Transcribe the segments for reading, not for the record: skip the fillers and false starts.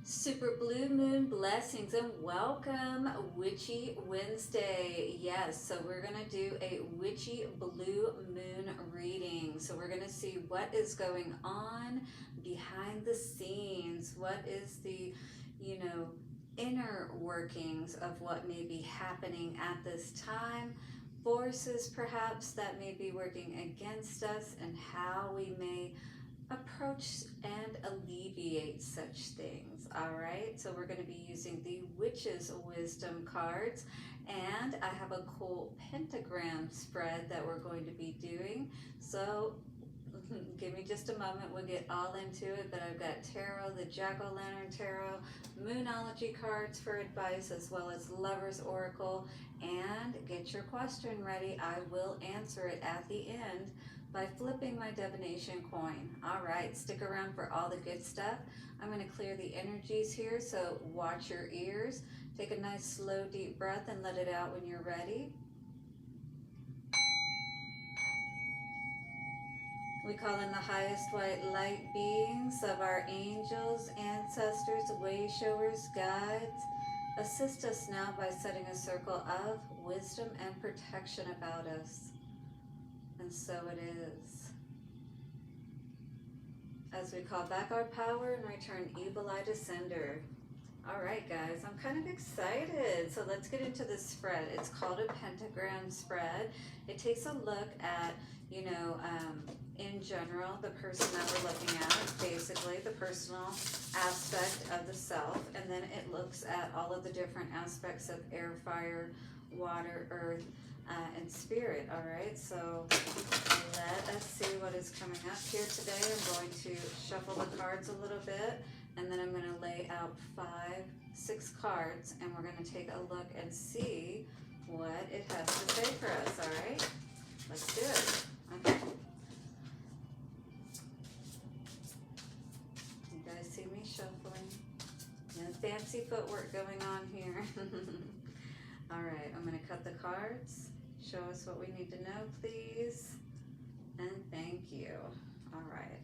Super Blue Moon blessings and welcome, Witchy Wednesday. Yes, so we're going to do a Witchy Blue Moon reading. So we're going to see what is going on behind the scenes. What is the, inner workings of what may be happening at this time. Forces perhaps that may be working against us and how we may approach and alleviate such things. All right, so we're going to be using the Witch's Wisdom cards, and I have a cool pentagram spread that we're going to be doing. So give me just a moment, we'll get all into it. But I've got tarot, the jack-o'-lantern tarot, moonology cards for advice, as well as Lover's Oracle. And get your question ready, I will answer it at the end by flipping my divination coin. All right, stick around for all the good stuff. I'm going to clear the energies here, so watch your ears. Take a nice slow deep breath and let it out when you're ready. We call in the highest white light beings of our angels, ancestors, way showers, guides. Assist us now by setting a circle of wisdom and protection about us. And so it is. As we call back our power and return evil eye to sender. All right, guys, I'm kind of excited. So let's get into this spread. It's called a pentagram spread. It takes a look at, in general, the person that we're looking at, basically the personal aspect of the self. And then it looks at all of the different aspects of air, fire, water, earth, and spirit. All right, so let us see what is coming up here today. I'm going to shuffle the cards a little bit, and then I'm going to lay out 6 cards, and we're going to take a look and see what it has to say for us. All right, let's do it. Okay, you guys see me shuffling? No fancy footwork going on here. All right, I'm going to cut the cards. Show us what we need to know, please. And thank you. All right.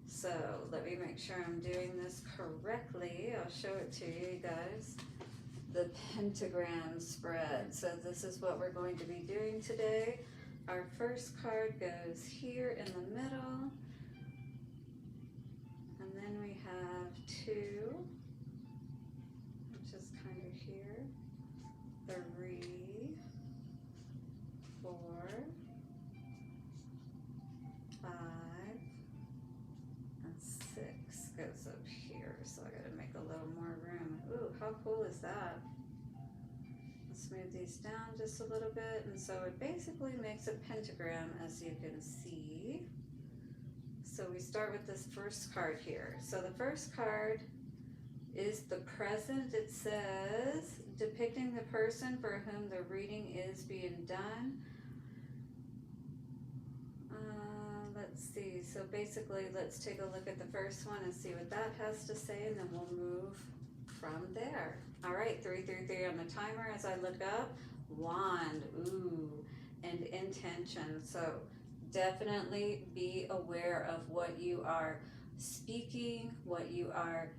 So let me make sure I'm doing this correctly. I'll show it to you guys. The pentagram spread. So this is what we're going to be doing today. Our first card goes here in the middle. And then we have 2, which is kind of here. 3, 4, 5, and 6 goes up here, so I gotta make a little more room. Ooh, how cool is that? Let's move these down just a little bit, and so it basically makes a pentagram, as you can see. So we start with this first card here. So the first card is the present. It says, depicting the person for whom the reading is being done. Let's see, so basically let's take a look at the first one and see what that has to say, and then we'll move from there. All right, 3 through 3 on the timer as I look up. Wand, ooh, and intention. So definitely be aware of what you are speaking, what you are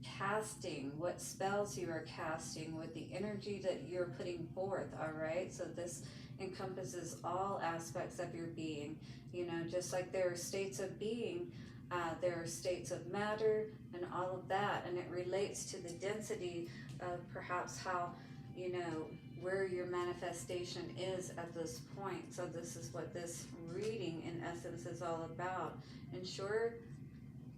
casting, what spells you are casting with the energy that you're putting forth. All right, so this encompasses all aspects of your being. Just like there are states of being, there are states of matter and all of that, and it relates to the density of perhaps how, where your manifestation is at this point. So this is what this reading in essence is all about. Ensure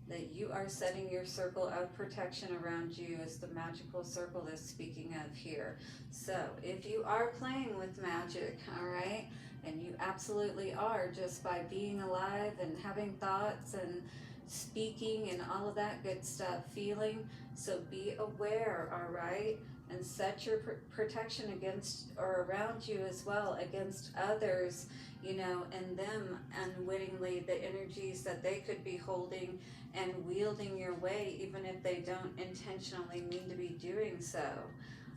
that you are setting your circle of protection around you, as the magical circle is speaking of here. So if you are playing with magic, all right, and you absolutely are, just by being alive and having thoughts and speaking and all of that good stuff, feeling, so be aware, all right, and set your protection against or around you as well, against others, and them unwittingly, the energies that they could be holding and wielding your way, even if they don't intentionally mean to be doing so.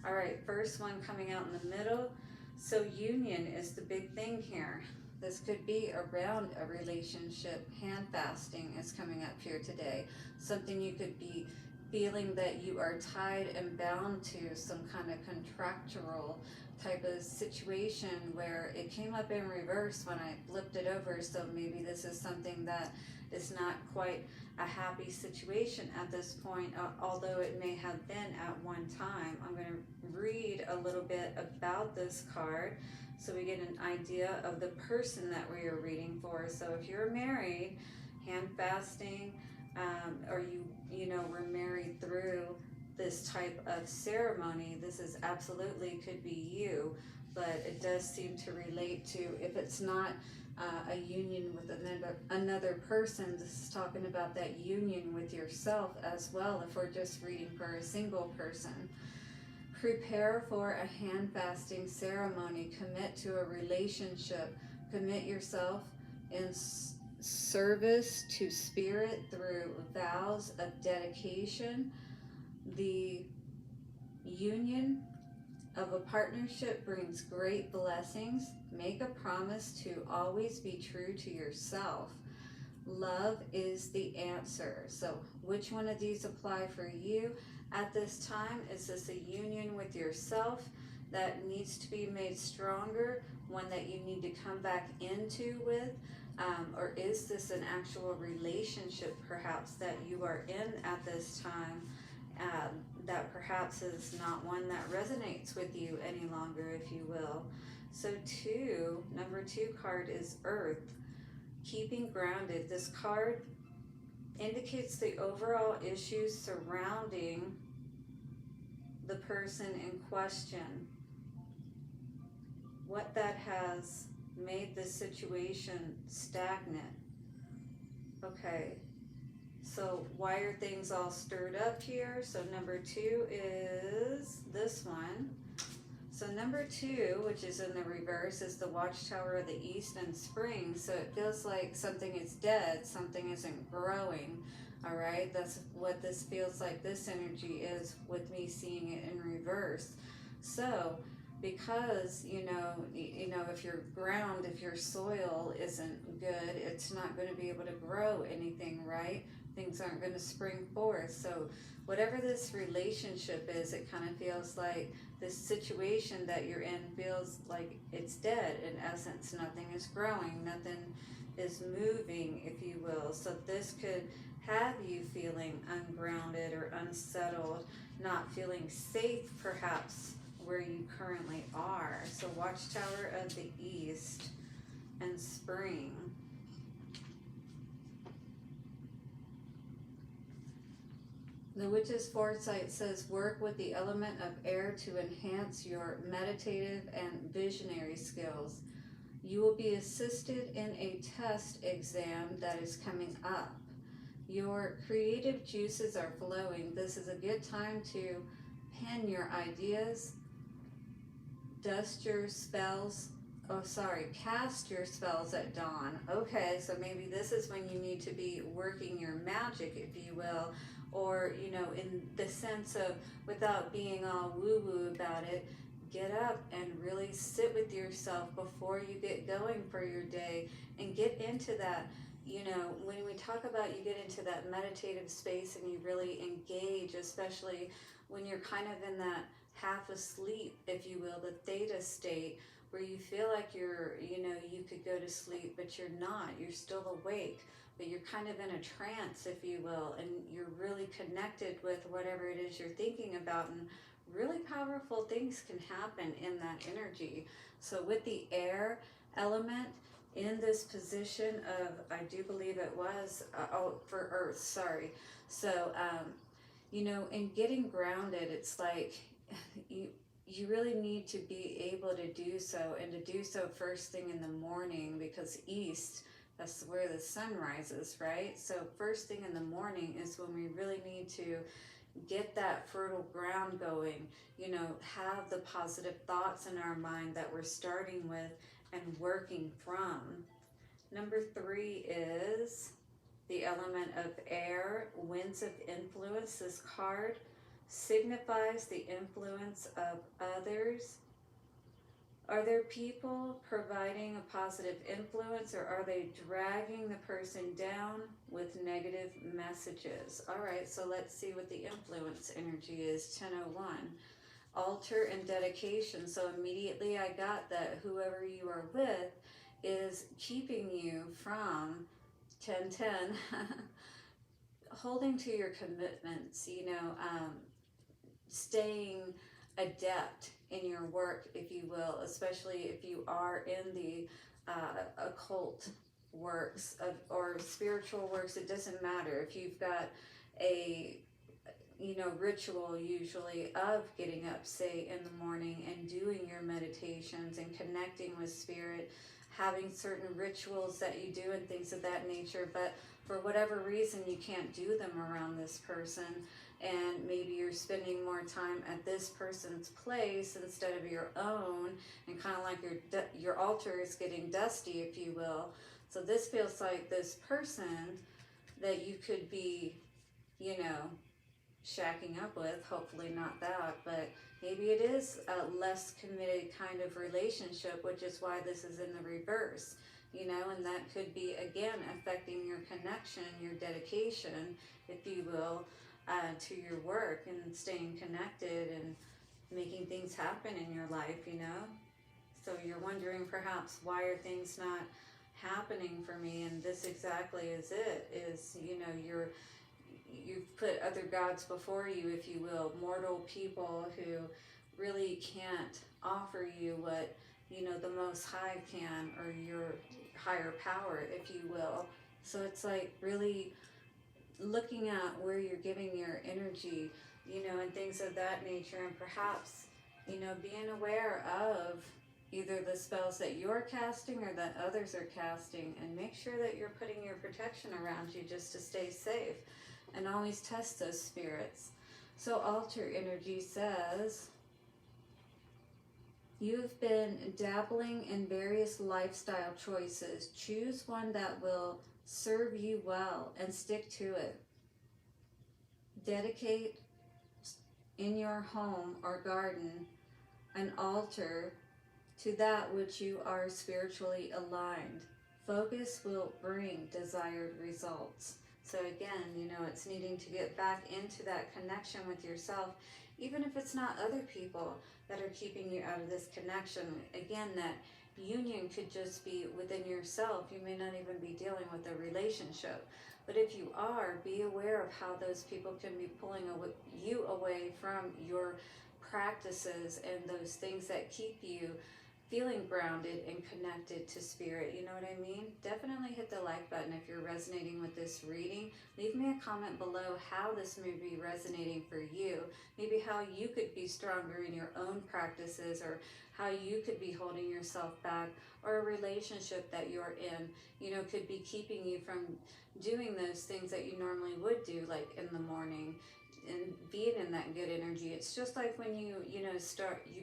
All right, first one coming out in the middle. So union is the big thing here. This could be around a relationship. Hand fasting is coming up here today. Something you could be feeling that you are tied and bound to some kind of contractual type of situation, where it came up in reverse when I flipped it over. So maybe this is something that is not quite a happy situation at this point, although it may have been at one time. I'm going to read a little bit about this card so we get an idea of the person that we are reading for. So if you're married, hand fasting, or you know, were married through this type of ceremony, this is absolutely could be you. But it does seem to relate to, if it's not a union with another person, this is talking about that union with yourself as well, if we're just reading for a single person. Prepare for a hand fasting ceremony. Commit to a relationship. Commit yourself in service to spirit through vows of dedication. The union of a partnership brings great blessings. Make a promise to always be true to yourself. Love is the answer. So which one of these apply for you at this time? Is this a union with yourself that needs to be made stronger, one that you need to come back into with? Or is this an actual relationship perhaps that you are in at this time, that perhaps is not one that resonates with you any longer, if you will? So number two card is Earth, keeping grounded. This card indicates the overall issues surrounding the person in question, what that has made the situation stagnant. Okay, so why are things all stirred up here? So number two is this one. So number two, which is in the reverse, is the Watchtower of the East and Spring. So it feels like something is dead, something isn't growing. All right, that's what this feels like. This energy is with me seeing it in reverse. So because you know, if your ground, if your soil isn't good, it's not going to be able to grow anything, right? Things aren't going to spring forth. So whatever this relationship is, it kind of feels like this situation that you're in feels like it's dead. In essence, nothing is growing, nothing is moving, if you will. So this could have you feeling ungrounded or unsettled, not feeling safe perhaps where you currently are. So Watchtower of the East and Spring. The Witch's Foresight says, work with the element of air to enhance your meditative and visionary skills. You will be assisted in a test exam that is coming up. Your creative juices are flowing. This is a good time to pen your ideas, cast your spells at dawn. Okay, so maybe this is when you need to be working your magic, if you will, or, you know, in the sense of, without being all woo-woo about it, get up and really sit with yourself before you get going for your day and get into that. You know, when we talk about you get into that meditative space and you really engage, especially when you're kind of in that half asleep, if you will, the theta state, where you feel like you're, you know, you could go to sleep, but you're not. You're still awake, but you're kind of in a trance, if you will, and you're really connected with whatever it is you're thinking about, and really powerful things can happen in that energy. So with the air element in this position of, I do believe it was, for Earth, sorry. So, you know, in getting grounded, it's like you really need to be able to do so, and to do so first thing in the morning, because east, that's where the sun rises, right? So first thing in the morning is when we really need to get that fertile ground going, you know, have the positive thoughts in our mind that we're starting with and working from. Number three is the element of air, winds of influence. This card signifies the influence of others Are there people providing a positive influence, or are they dragging the person down with negative messages? All right, so let's see what the influence energy is. 1001. Altar and dedication. So immediately I got that whoever you are with is keeping you from 1010 holding to your commitments, staying adept in your work, if you will, especially if you are in the occult works or spiritual works. It doesn't matter if you've got a ritual usually of getting up, say, in the morning and doing your meditations and connecting with spirit, having certain rituals that you do and things of that nature, but for whatever reason you can't do them around this person, and maybe you're spending more time at this person's place instead of your own, and kind of like your altar is getting dusty, if you will. So this feels like this person that you could be, shacking up with, hopefully not that, but maybe it is a less committed kind of relationship, which is why this is in the reverse, and that could be, again, affecting your connection, your dedication, if you will, to your work and staying connected and making things happen in your life, So you're wondering perhaps, why are things not happening for me? And this exactly is it, is, you've put other gods before you, if you will, mortal people who really can't offer you what, the Most High can, or your higher power, if you will. So it's like really looking at where you're giving your energy, and things of that nature, and perhaps, being aware of either the spells that you're casting or that others are casting, and make sure that you're putting your protection around you just to stay safe. And always test those spirits. So altar energy says, you've been dabbling in various lifestyle choices. Choose one that will serve you well and stick to it. Dedicate in your home or garden an altar to that which you are spiritually aligned. Focus will bring desired results. So again, it's needing to get back into that connection with yourself, even if it's not other people that are keeping you out of this connection. Again, that union could just be within yourself. You may not even be dealing with a relationship. But if you are, be aware of how those people can be pulling you away from your practices and those things that keep you feeling grounded and connected to spirit. You know what I mean? Definitely hit the like button if you're resonating with this reading. Leave me a comment below how this may be resonating for you. Maybe how you could be stronger in your own practices, or how you could be holding yourself back, or a relationship that you're in, could be keeping you from doing those things that you normally would do, like in the morning, and being in that good energy. It's just like when you've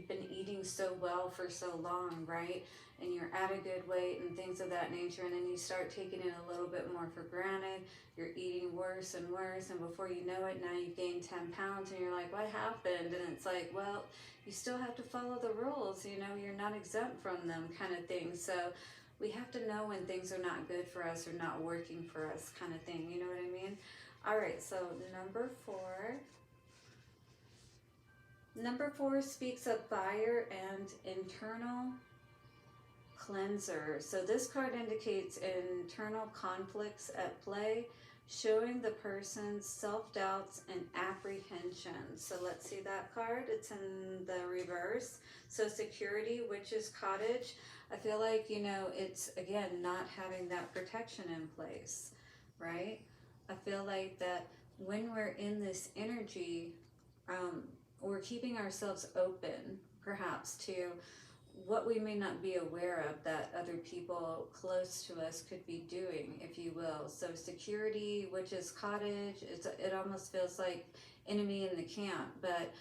been eating so well for so long, right? And you're at a good weight and things of that nature, and then you start taking it a little bit more for granted. You're eating worse and worse, and before you know it, now you've gained 10 pounds, and you're like, what happened? And it's like, well, you still have to follow the rules, you're not exempt from them, kind of thing. So we have to know when things are not good for us or not working for us, kind of thing, you know what I mean? All right, so number 4. Number 4 speaks of fire and internal cleanser. So this card indicates internal conflicts at play, showing the person's self-doubts and apprehensions. So let's see that card. It's in the reverse. So security, witch's cottage. I feel like, it's, again, not having that protection in place, right? I feel like that when we're in this energy, we're keeping ourselves open, perhaps, to what we may not be aware of that other people close to us could be doing, if you will. So security, witch's cottage, it almost feels like enemy in the camp, but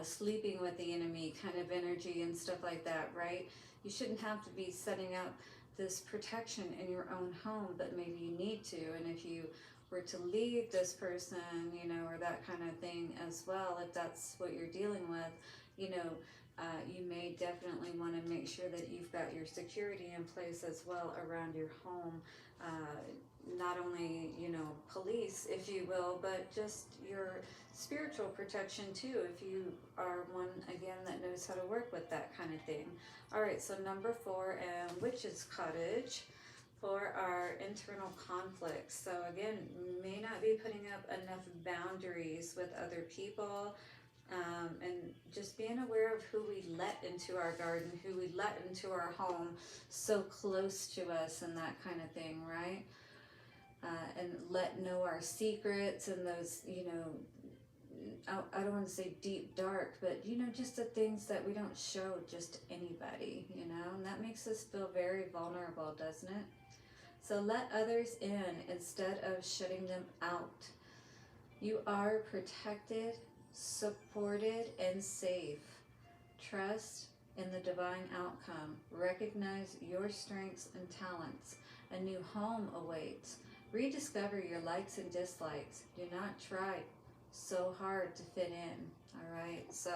sleeping with the enemy kind of energy and stuff like that, right? You shouldn't have to be setting up this protection in your own home, but maybe you need to. And if you were to leave this person, or that kind of thing as well, if that's what you're dealing with, You may definitely want to make sure that you've got your security in place as well around your home. Not only, you know, police, if you will, but just your spiritual protection too, if you are one, again, that knows how to work with that kind of thing. All right, so number 4, and Witch's Cottage for our internal conflicts. So again, may not be putting up enough boundaries with other people, and just being aware of who we let into our garden, who we let into our home, so close to us and that kind of thing, right? And let know our secrets and those, you know, I don't want to say deep dark, but you know, just the things that we don't show just anybody, you know, and that makes us feel very vulnerable, doesn't it? So let others in instead of shutting them out. You are protected, supported, and safe. Trust in the divine outcome. Recognize your strengths and talents. A new home awaits. Rediscover your likes and dislikes. Do not try so hard to fit in. All right, so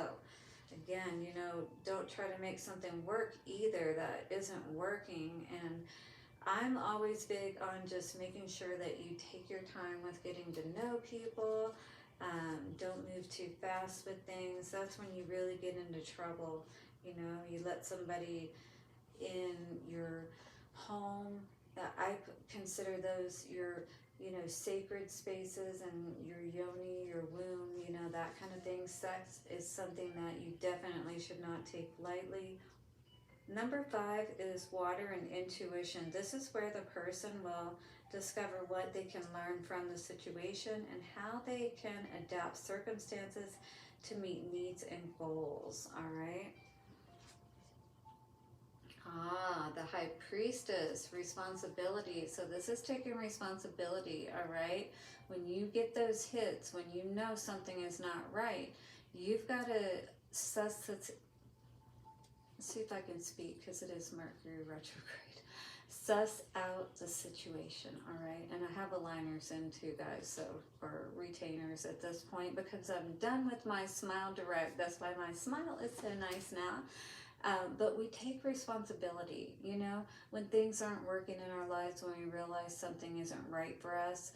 again, you know, don't try to make something work either that isn't working. And I'm always big on just making sure that you take your time with getting to know people. Don't move too fast with things. That's when you really get into trouble. You know, you let somebody in your home. I consider those your, you know, sacred spaces, and your yoni, your womb, you know, that kind of thing. Sex is something that you definitely should not take lightly. Number 5 is water and intuition. This is where the person will discover what they can learn from the situation and how they can adapt circumstances to meet needs and goals. All right. The High Priestess, responsibility. So this is taking responsibility, all right? When you get those hits, when you know something is not right, you've got to suss it. See if I can speak, because it is Mercury retrograde. Suss out the situation, all right? And I have aligners in too, guys, so, or retainers at this point, because I'm done with my Smile Direct. That's why my smile is so nice now. But we take responsibility, you know, when things aren't working in our lives, when we realize something isn't right for us.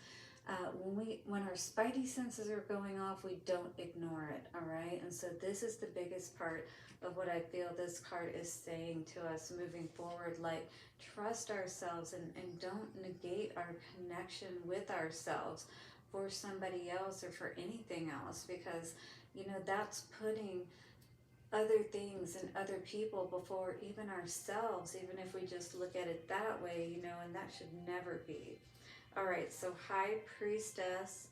When our spidey senses are going off, we don't ignore it, all right? And so this is the biggest part of what I feel this card is saying to us moving forward, like trust ourselves and don't negate our connection with ourselves for somebody else or for anything else, because, you know, that's putting other things and other people before even ourselves, even if we just look at it that way, you know, and that should never be. All right, so High Priestess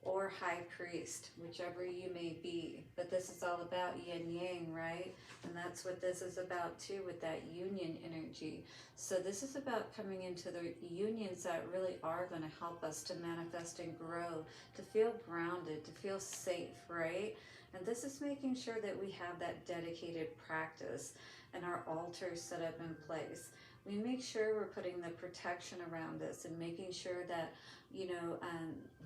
or High Priest, whichever you may be. But this is all about yin yang, right? And that's what this is about too, with that union energy. So this is about coming into the unions that really are going to help us to manifest and grow, to feel grounded, to feel safe, right? And this is making sure that we have that dedicated practice and our altars set up in place. We make sure we're putting the protection around us and making sure that, you know,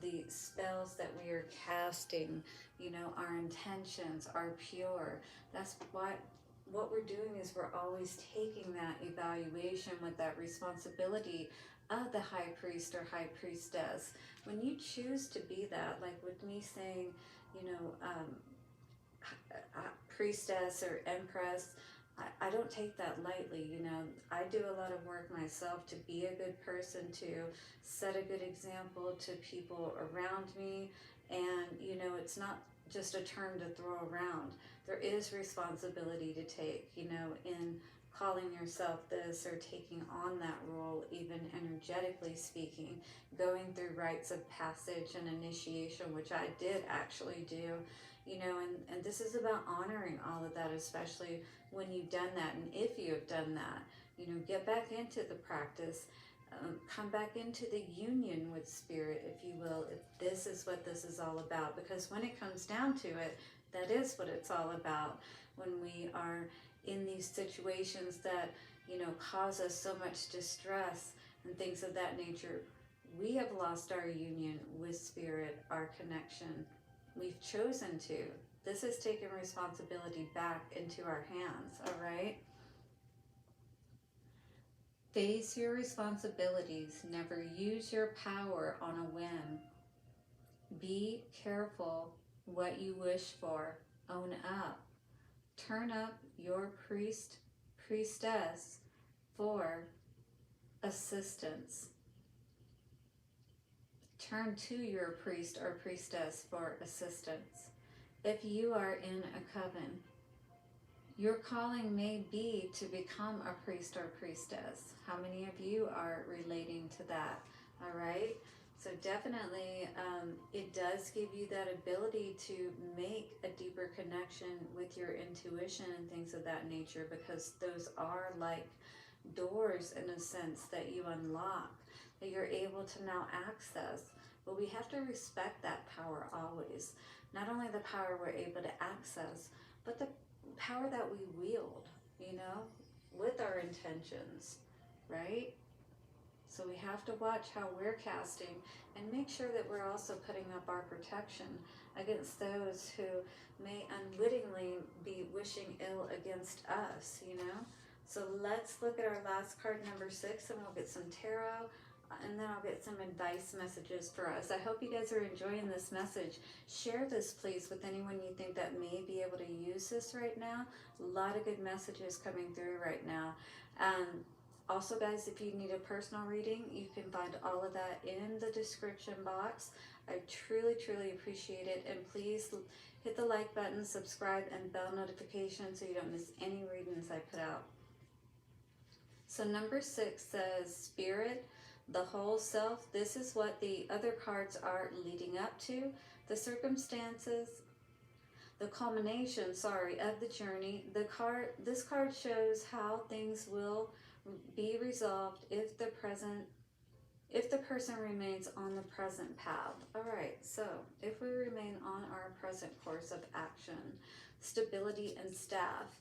the spells that we are casting, you know, our intentions are pure. That's what we're doing is we're always taking that evaluation with that responsibility of the High Priest or High Priestess. When you choose to be that, like with me saying, you know, priestess or empress, I don't take that lightly, you know. I do a lot of work myself to be a good person, to set a good example to people around me. And, you know, it's not just a term to throw around. There is responsibility to take, you know, in calling yourself this or taking on that role, even energetically speaking, going through rites of passage and initiation, which I did actually do, you know, and this is about honoring all of that, especially when you've done that. And if you have done that, you know, get back into the practice, come back into the union with spirit, if you will, if this is what this is all about. Because when it comes down to it, that is what it's all about. When we are in these situations that, you know, cause us so much distress and things of that nature, we have lost our union with spirit, our connection. We've chosen to. This is taking responsibility back into our hands, all right? Face your responsibilities. Never use your power on a whim. Be careful what you wish for. Own up. Turn up your priestess for assistance. Turn to your priest or priestess for assistance. If you are in a coven, your calling may be to become a priest or priestess. How many of you are relating to that? All right. So definitely, it does give you that ability to make a deeper connection with your intuition and things of that nature, because those are like doors in a sense that you unlock, that you're able to now access. But we have to respect that power always. Not only the power we're able to access, but the power that we wield, you know, with our intentions, right? So we have to watch how we're casting and make sure that we're also putting up our protection against those who may unwittingly be wishing ill against us, you know? So let's look at our last card, number 6, and we'll get some tarot, and then I'll get some advice messages for us. I hope you guys are enjoying this message. Share this, please, with anyone you think that may be able to use this right now. A lot of good messages coming through right now. Also, guys, if you need a personal reading, you can find all of that in the description box. I truly, truly appreciate it. And please hit the like button, subscribe, and bell notification so you don't miss any readings I put out. So number 6 says, Spirit, the whole self. This is what the other cards are leading up to. The circumstances, the culmination, of the journey. This card shows how things will be resolved if the person remains on the present path. All right, so if we remain on our present course of action, stability and staff.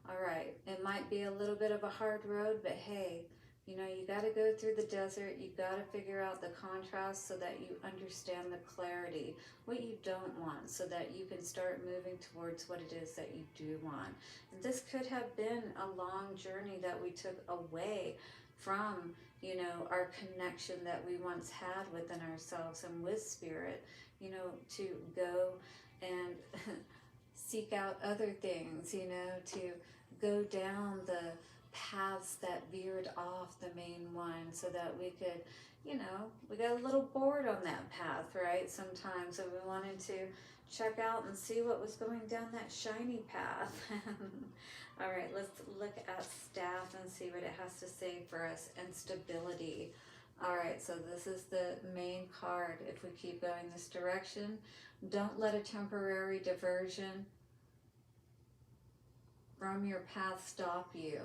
All right, it might be a little bit of a hard road, but hey, you know, you got to go through the desert. You got to figure out the contrast so that you understand the clarity, what you don't want, so that you can start moving towards what it is that you do want. And this could have been a long journey that we took away from, you know, our connection that we once had within ourselves and with spirit, you know, to go and seek out other things, you know, to go down the paths that veered off the main one, so that we could, you know, we got a little bored on that path, right? Sometimes, so we wanted to check out and see what was going down that shiny path. All right, let's look at staff and see what it has to say for us, and stability. All right, so this is the main card. If we keep going this direction, don't let a temporary diversion from your path stop you.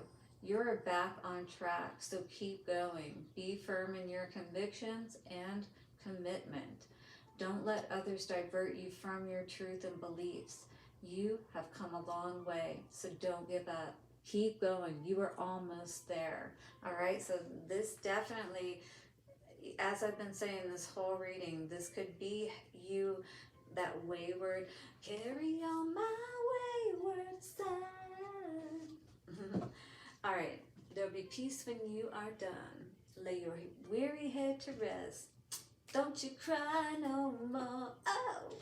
You're back on track, so keep going. Be firm in your convictions and commitment. Don't let others divert you from your truth and beliefs. You have come a long way, so don't give up. Keep going. You are almost there. All right, so this definitely, as I've been saying this whole reading, this could be you, that wayward, carry on my wayward son. All right, there'll be peace when you are done. Lay your weary head to rest. Don't you cry no more. Oh,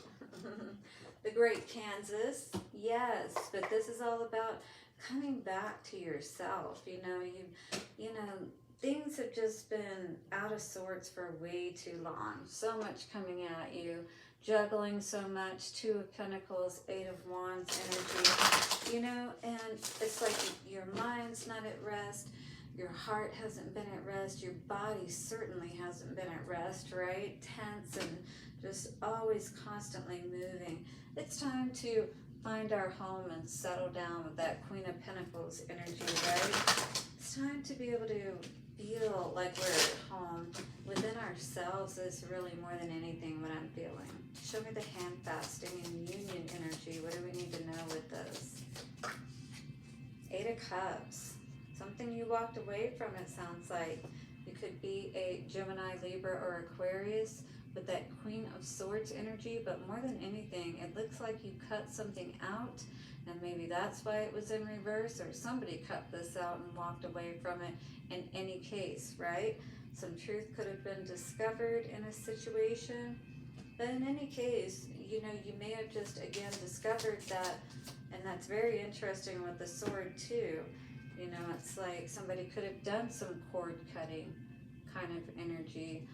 the great Kansas. Yes, but this is all about coming back to yourself. You know, things have just been out of sorts for way too long. So much coming at you. Juggling so much, 2 of Pentacles, 8 of Wands energy, you know, and it's like your mind's not at rest, your heart hasn't been at rest, your body certainly hasn't been at rest, right? Tense and just always constantly moving. It's time to find our home and settle down with that Queen of Pentacles energy, right? It's time to be able to feel like we're at home within ourselves is really more than anything what I'm feeling. Show me the hand fasting and union energy. What do we need to know with this? 8 of Cups. Something you walked away from, it sounds like. You could be a Gemini, Libra, or Aquarius with that Queen of Swords energy, but more than anything, it looks like you cut something out, and maybe that's why it was in reverse, or somebody cut this out and walked away from it. In any case, right? Some truth could have been discovered in a situation, but in any case, you know, you may have just again discovered that, and that's very interesting with the sword too. You know, it's like somebody could have done some cord cutting kind of energy.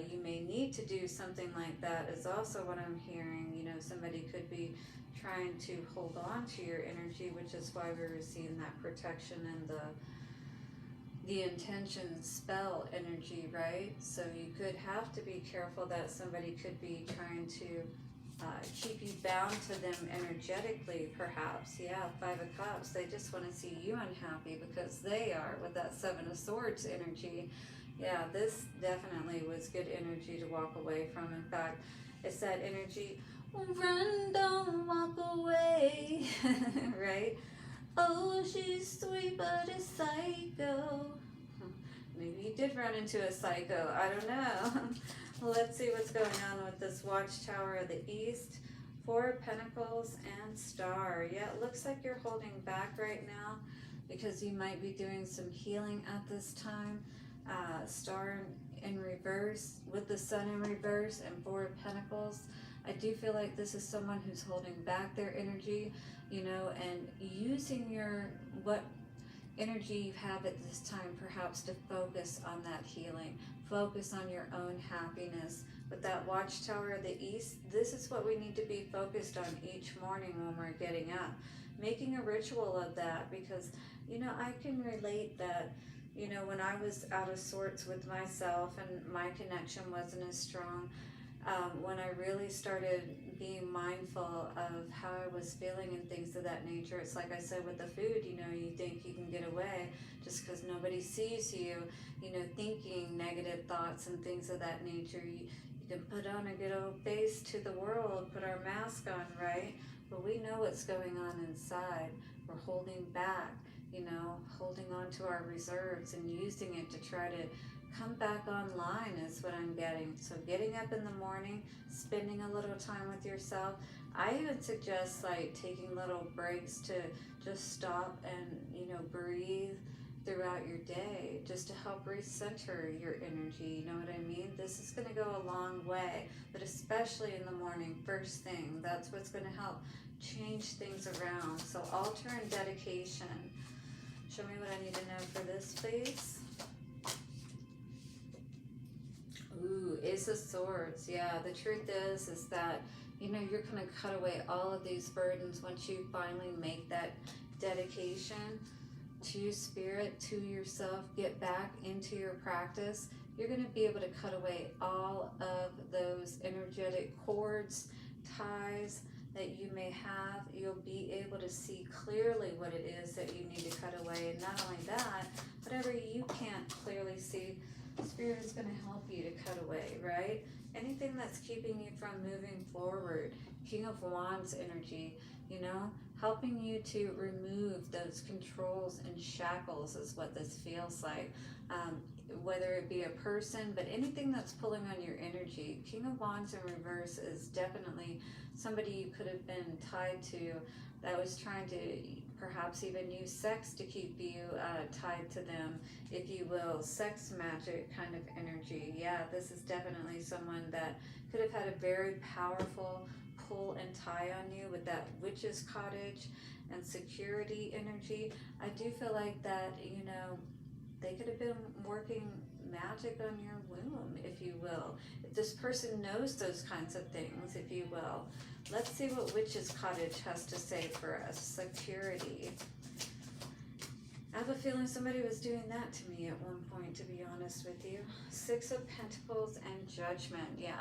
You may need to do something like that is also what I'm hearing. You know, somebody could be trying to hold on to your energy, which is why we're seeing that protection and the intention spell energy, right? So you could have to be careful that somebody could be trying to keep you bound to them energetically, perhaps. Yeah, Five of Cups, they just want to see you unhappy because they are with that Seven of Swords energy. Yeah, this definitely was good energy to walk away from. In fact, it's that energy, run, don't walk away, right? Oh, she's sweet, but a psycho. Maybe you did run into a psycho. I don't know. Let's see what's going on with this Watchtower of the East. Four of Pentacles and Star. Yeah, it looks like you're holding back right now because you might be doing some healing at this time. Star in reverse with the Sun in reverse and Four of Pentacles. I do feel like this is someone who's holding back their energy, you know, and using what energy you have at this time perhaps to focus on that healing, focus on your own happiness. With that Watchtower of the East, this is what we need to be focused on each morning when we're getting up, making a ritual of that, because, you know, I can relate that, you know, when I was out of sorts with myself and my connection wasn't as strong, when I really started being mindful of how I was feeling and things of that nature, it's like I said with the food, you know, you think you can get away just because nobody sees you, you know, thinking negative thoughts and things of that nature. You can put on a good old face to the world, put our mask on, right? But we know what's going on inside. We're holding back, you know, holding on to our reserves and using it to try to come back online is what I'm getting. So getting up in the morning, spending a little time with yourself. I even suggest like taking little breaks to just stop and, you know, breathe throughout your day just to help recenter your energy. You know what I mean? This is going to go a long way, but especially in the morning, first thing, that's what's going to help change things around. So altar and dedication. Show me what I need to know for this, please. Ooh, Ace of Swords. Yeah, the truth is that, you know, you're going to cut away all of these burdens once you finally make that dedication to spirit, to yourself, get back into your practice. You're going to be able to cut away all of those energetic cords, ties that you may have. You'll be able to see clearly what it is that you need to cut away. And not only that, whatever you can't clearly see, Spirit is going to help you to cut away, right? Anything that's keeping you from moving forward. King of Wands energy, you know, helping you to remove those controls and shackles is what this feels like. Whether it be a person, but anything that's pulling on your energy. King of Wands in reverse is definitely somebody you could have been tied to that was trying to perhaps even use sex to keep you tied to them, if you will. Sex magic kind of energy. Yeah, this is definitely someone that could have had a very powerful pull and tie on you with that Witch's Cottage and security energy. I do feel like that, you know, they could have been working magic on your womb, if you will. If this person knows those kinds of things, if you will. Let's see what Witch's Cottage has to say for us. Security. I have a feeling somebody was doing that to me at one point, to be honest with you. Six of Pentacles and Judgment. Yeah,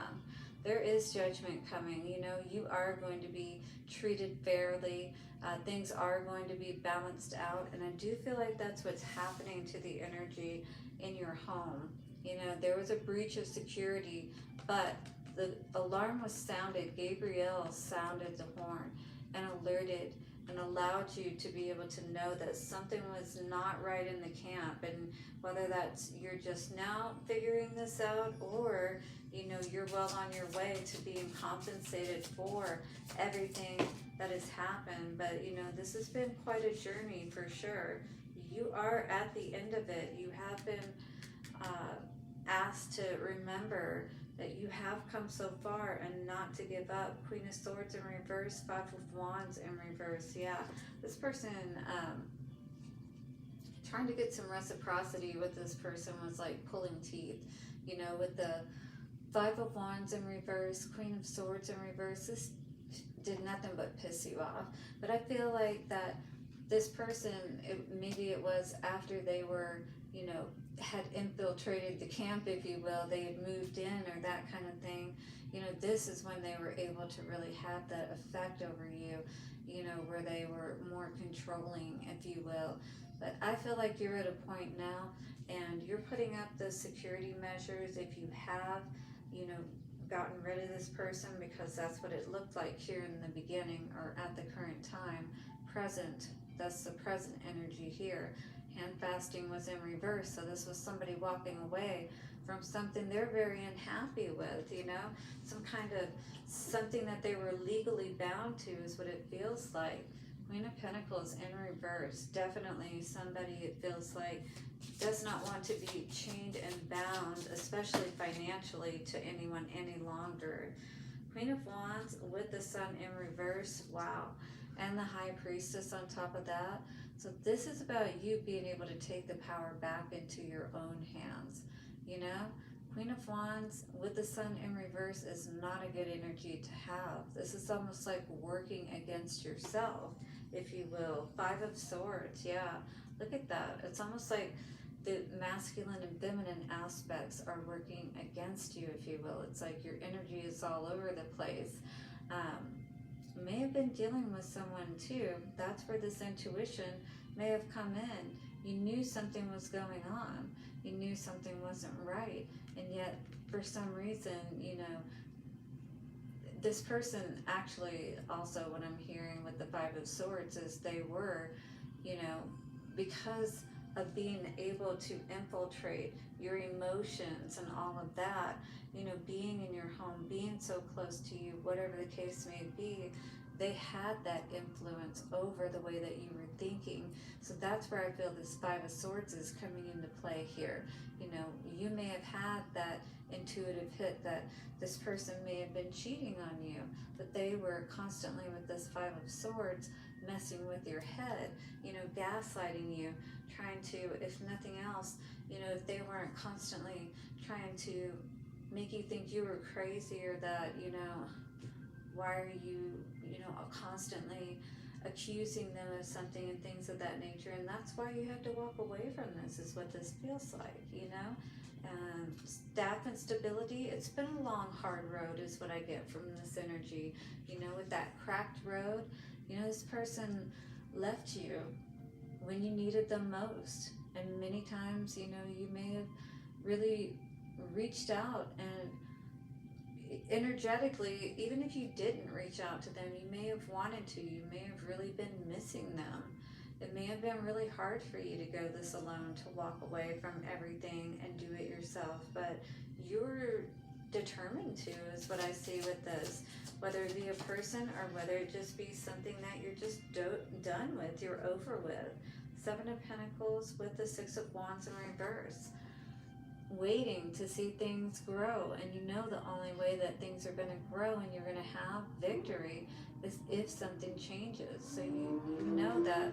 there is judgment coming. You know, you are going to be treated fairly. Things are going to be balanced out. And I do feel like that's what's happening to the energy in your home. You know, there was a breach of security, but the alarm was sounded. Gabriel sounded the horn and alerted and allowed you to be able to know that something was not right in the camp. And whether that's you're just now figuring this out, or you know, you're well on your way to being compensated for everything that has happened. But you know, this has been quite a journey for sure. You are at the end of it. You have been asked to remember that you have come so far and not to give up. Queen of Swords in reverse, Five of Wands in reverse. Yeah, this person, trying to get some reciprocity with this person was like pulling teeth. You know, with the Five of Wands in reverse, Queen of Swords in reverse, this did nothing but piss you off. But I feel like that this person, maybe it was after they were, you know, had infiltrated the camp, if you will, they had moved in or that kind of thing. You know, this is when they were able to really have that effect over you, you know, where they were more controlling, if you will. But I feel like you're at a point now and you're putting up the security measures if you have, you know, gotten rid of this person, because that's what it looked like here in the beginning or at the current time. Present, that's the present energy here. Hand fasting was in reverse, so this was somebody walking away from something they're very unhappy with, you know, some kind of something that they were legally bound to is what it feels like. Queen of Pentacles in reverse, definitely somebody, it feels like, does not want to be chained and bound, especially financially, to anyone any longer. Queen of Wands with the Sun in reverse, wow, and the High Priestess on top of that. So this is about you being able to take the power back into your own hands, you know? Queen of Wands with the Sun in reverse is not a good energy to have. This is almost like working against yourself, if you will. Five of Swords, yeah, look at that. It's almost like the masculine and feminine aspects are working against you, if you will. It's like your energy is all over the place. May have been dealing with someone too. That's where this intuition may have come in. You knew something was going on. You knew something wasn't right. And yet, for some reason, you know, this person actually, also what I'm hearing with the Five of Swords is they were, you know, because of being able to infiltrate your emotions and all of that, you know, being in your home, being so close to you, whatever the case may be, they had that influence over the way that you were thinking. So that's where I feel this Five of Swords is coming into play here. You know, you may have had that intuitive hit that this person may have been cheating on you, but they were constantly with this Five of Swords messing with your head, you know, gaslighting you, trying to, if nothing else, you know, if they weren't constantly trying to make you think you were crazy, or that, you know, why are you, you know, constantly accusing them of something and things of that nature. And that's why you have to walk away from this, is what this feels like, you know. Staff and stability, it's been a long, hard road is what I get from this energy. You know, with that cracked road, you know, this person left you when you needed them most. And many times, you know, you may have really reached out, and energetically, even if you didn't reach out to them, you may have wanted to, you may have really been missing them. It may have been really hard for you to go this alone, to walk away from everything and do it yourself, but you're determined to, is what I see with this. Whether it be a person or whether it just be something that you're just done with, you're over with. Seven of Pentacles with the Six of Wands in reverse. Waiting to see things grow, and you know the only way that things are going to grow and you're going to have victory is if something changes. So you know that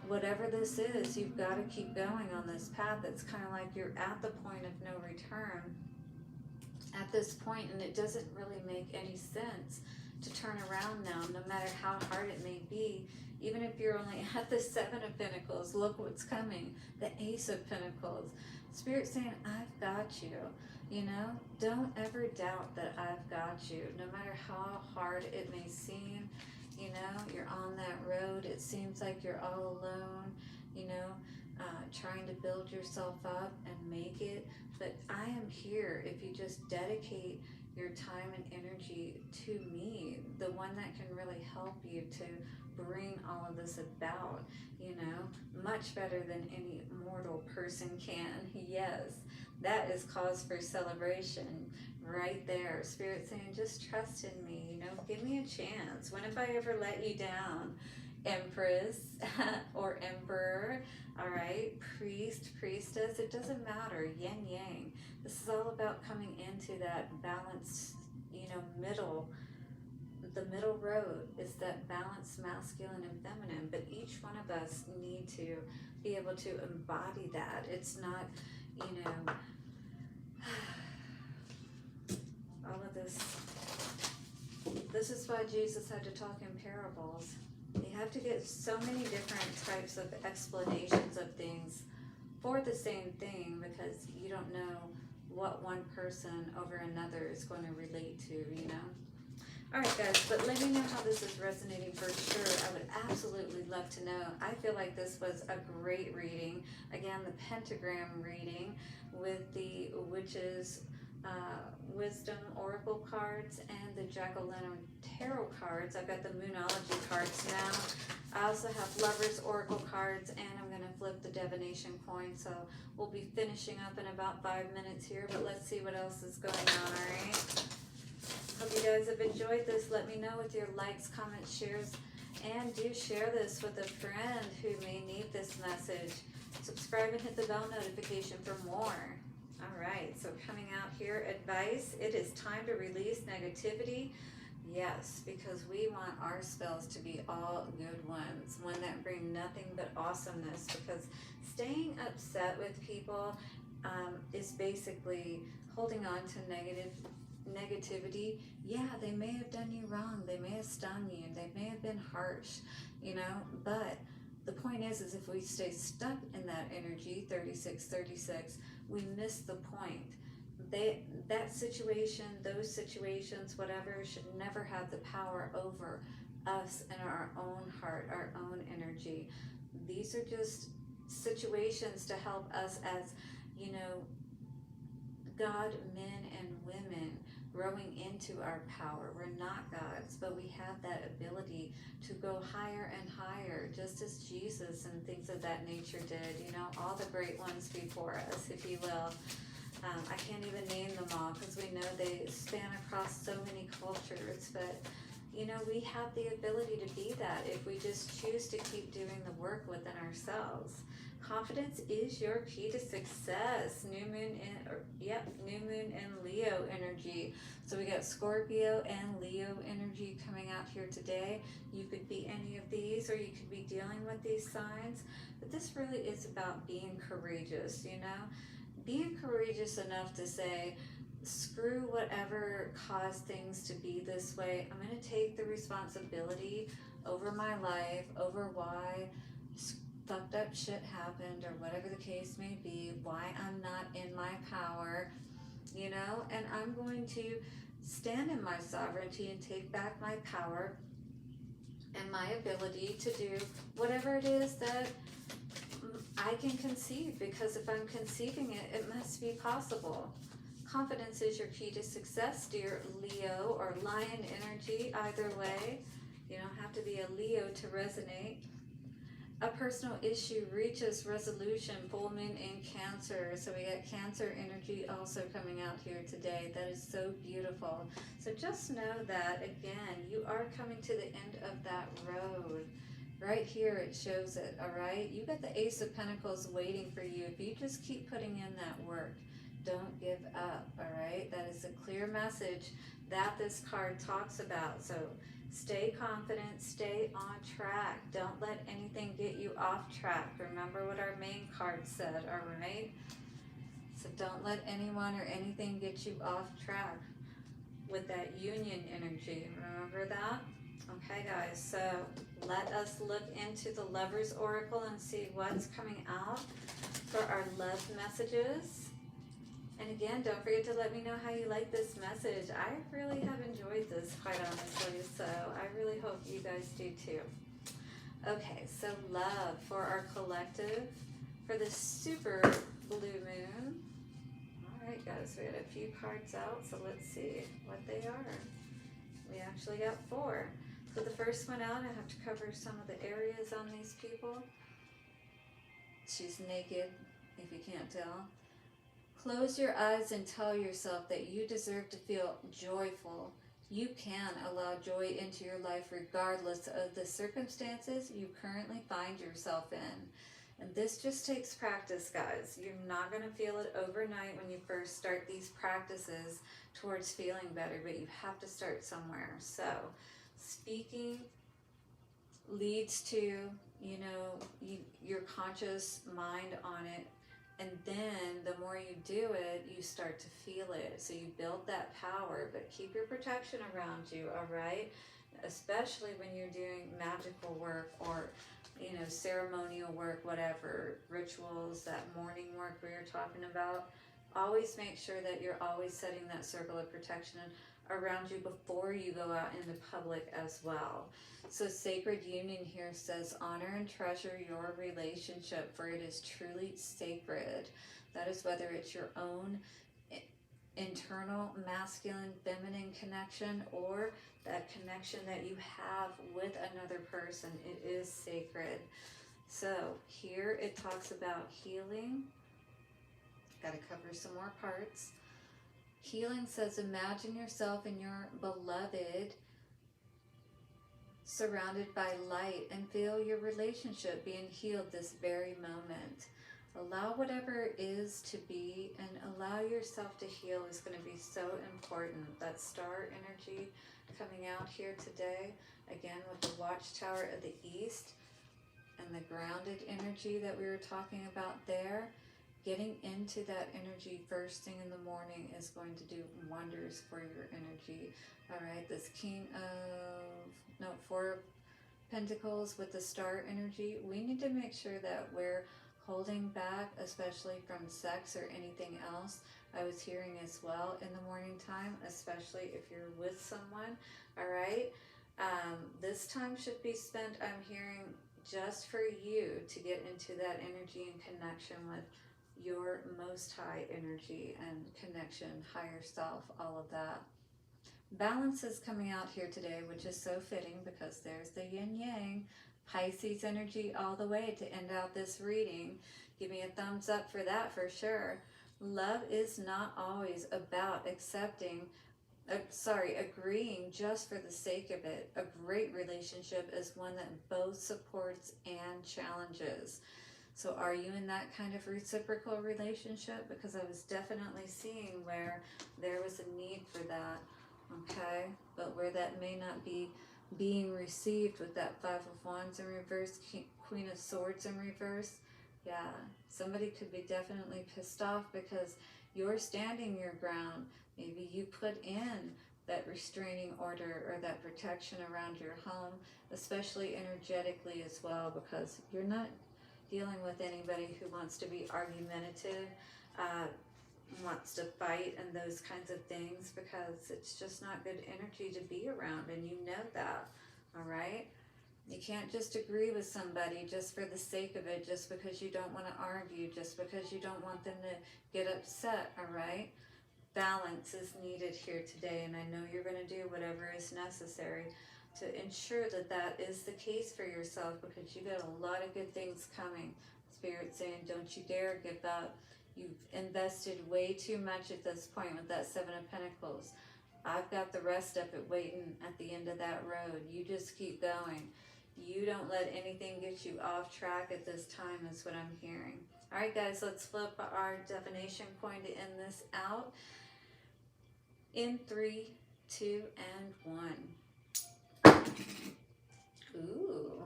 whatever this is, you've got to keep going on this path. It's kind of like you're at the point of no return at this point, and it doesn't really make any sense to turn around now, no matter how hard it may be. Even if you're only at the Seven of Pentacles, look what's coming, the Ace of Pentacles. Spirit saying, I've got you, you know, don't ever doubt that I've got you, no matter how hard it may seem. You know, you're on that road, it seems like you're all alone, you know, trying to build yourself up and make it, but I am here if you just dedicate your time and energy to me, the one that can really help you to bring all of this about, you know, much better than any mortal person can. Yes, that is cause for celebration right there. Spirit saying, just trust in me, you know, give me a chance. When have I ever let you down? Empress or emperor, all right, priest, priestess, it doesn't matter, yin yang. This is all about coming into that balanced, you know, the middle road is that balanced masculine and feminine, but each one of us need to be able to embody that. It's not, you know, all of this is why Jesus had to talk in parables. You have to get so many different types of explanations of things for the same thing, because you don't know what one person over another is going to relate to, you know. All right, guys, but let me know how this is resonating for sure. I would absolutely love to know. I feel like this was a great reading. Again, the Pentagram reading with the Witch's Wisdom Oracle cards and the Jack-o'-lantern Tarot cards. I've got the Moonology cards now. I also have Lover's Oracle cards, and I'm going to flip the Divination coin. So we'll be finishing up in about 5 minutes here, but let's see what else is going on, all right? Hope you guys have enjoyed this. Let me know with your likes, comments, shares, and do share this with a friend who may need this message. Subscribe and hit the bell notification for more. All right, so coming out here, advice. It is time to release negativity. Yes, because we want our spells to be all good ones, one that bring nothing but awesomeness, because staying upset with people is basically holding on to negativity. Yeah, they may have done you wrong, they may have stung you, they may have been harsh, you know, but the point is if we stay stuck in that energy, 3636, we miss the point. That situation, those situations, whatever, should never have the power over us and our own heart, our own energy. These are just situations to help us as, you know, God, men and women, growing into our power. We're not gods, but we have that ability to go higher and higher, just as Jesus and things of that nature did, you know, all the great ones before us, if you will. I can't even name them all because we know they span across so many cultures, but you know, we have the ability to be that if we just choose to keep doing the work within ourselves. Confidence is your key to success. New moon in Leo energy. So we got Scorpio and Leo energy coming out here today. You could be any of these, or you could be dealing with these signs. But this really is about being courageous, you know? Being courageous enough to say, screw whatever caused things to be this way. I'm going to take the responsibility over my life, over why fucked up shit happened, or whatever the case may be, why I'm not in my power, you know, and I'm going to stand in my sovereignty and take back my power and my ability to do whatever it is that I can conceive, because if I'm conceiving it, it must be possible. Confidence is your key to success, dear Leo or Lion energy, either way. You don't have to be a Leo to resonate. A personal issue reaches resolution, full moon in Cancer. So we got Cancer energy also coming out here today. That is so beautiful. So just know that, again, you are coming to the end of that road. Right here it shows it, all right? You got the Ace of Pentacles waiting for you. If you just keep putting in that work, don't give up, all right? That is a clear message that this card talks about. So stay confident, stay on track. Don't let anything get you off track. Remember what our main card said, all right? So don't let anyone or anything get you off track with that union energy. Remember that? Okay, guys, so let us look into the Lover's Oracle and see what's coming out for our love messages. And again, don't forget to let me know how you like this message. I really have enjoyed this, quite honestly, so I really hope you guys do too. Okay, so love for our collective for the super blue moon. All Alright guys, we had a few cards out, so let's see what they are. We actually got 4. So the first one out, I have to cover some of the areas on these people. She's naked, if you can't tell. Close your eyes and tell yourself that you deserve to feel joyful. You can allow joy into your life regardless of the circumstances you currently find yourself in. And this just takes practice, guys. You're not going to feel it overnight when you first start these practices towards feeling better, but you have to start somewhere. So, speaking leads to, your conscious mind on it. And then the more you do it, you start to feel it. So you build that power, but keep your protection around you, all right? Especially when you're doing magical work or, ceremonial work, whatever, rituals, that morning work we were talking about. Always make sure that you're always setting that circle of protection around you before you go out into public as well. So Sacred Union here says, honor and treasure your relationship, for it is truly sacred. That is whether it's your own internal masculine feminine connection or that connection that you have with another person. It is sacred. So here it talks about healing. Got to cover some more parts. Healing says, imagine yourself and your beloved surrounded by light and feel your relationship being healed this very moment. Allow whatever is to be and allow yourself to heal is going to be so important. That star energy coming out here today, again with the watchtower of the east and the grounded energy that we were talking about there. Getting into that energy first thing in the morning is going to do wonders for your energy. All right, this Four of Pentacles with the star energy. We need to make sure that we're holding back, especially from sex or anything else. I was hearing as well in the morning time, especially if you're with someone. All right, this time should be spent, I'm hearing, just for you to get into that energy and connection with your most high energy and connection, higher self, all of that. Balance is coming out here today, which is so fitting because there's the yin yang, Pisces energy all the way to end out this reading. Give me a thumbs up for that for sure. Love is not always about agreeing just for the sake of it. A great relationship is one that both supports and challenges. So are you in that kind of reciprocal relationship? Because I was definitely seeing where there was a need for that, okay? But where that may not be being received with that Five of Wands in reverse, Queen of Swords in reverse. Yeah, somebody could be definitely pissed off because you're standing your ground. Maybe you put in that restraining order or that protection around your home, especially energetically as well, because you're not dealing with anybody who wants to be argumentative, wants to fight and those kinds of things, because it's just not good energy to be around, and you know that, all right? You can't just agree with somebody just for the sake of it, just because you don't want to argue, just because you don't want them to get upset, all right? Balance is needed here today, and I know you're going to do whatever is necessary to ensure that that is the case for yourself, because you got a lot of good things coming. Spirit saying, don't you dare give up. You've invested way too much at this point with that Seven of Pentacles. I've got the rest of it waiting at the end of that road. You just keep going. You don't let anything get you off track at this time is what I'm hearing. All right, guys, let's flip our divination coin to end this out. In 3, 2, and 1. Ooh,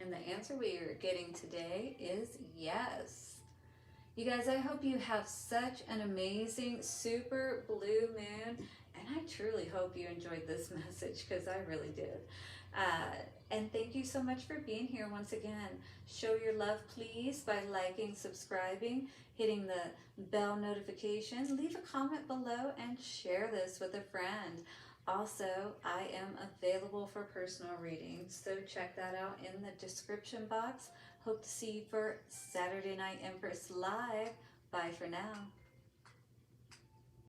and the answer we are getting today is yes. You guys, I hope you have such an amazing super blue moon, and I truly hope you enjoyed this message, because I really did. And thank you so much for being here once again. Show your love, please, by liking, subscribing, hitting the bell notification, leave a comment below, and share this with a friend. Also, I am available for personal readings, so check that out in the description box. Hope to see you for Saturday Night Empress Live. Bye for now.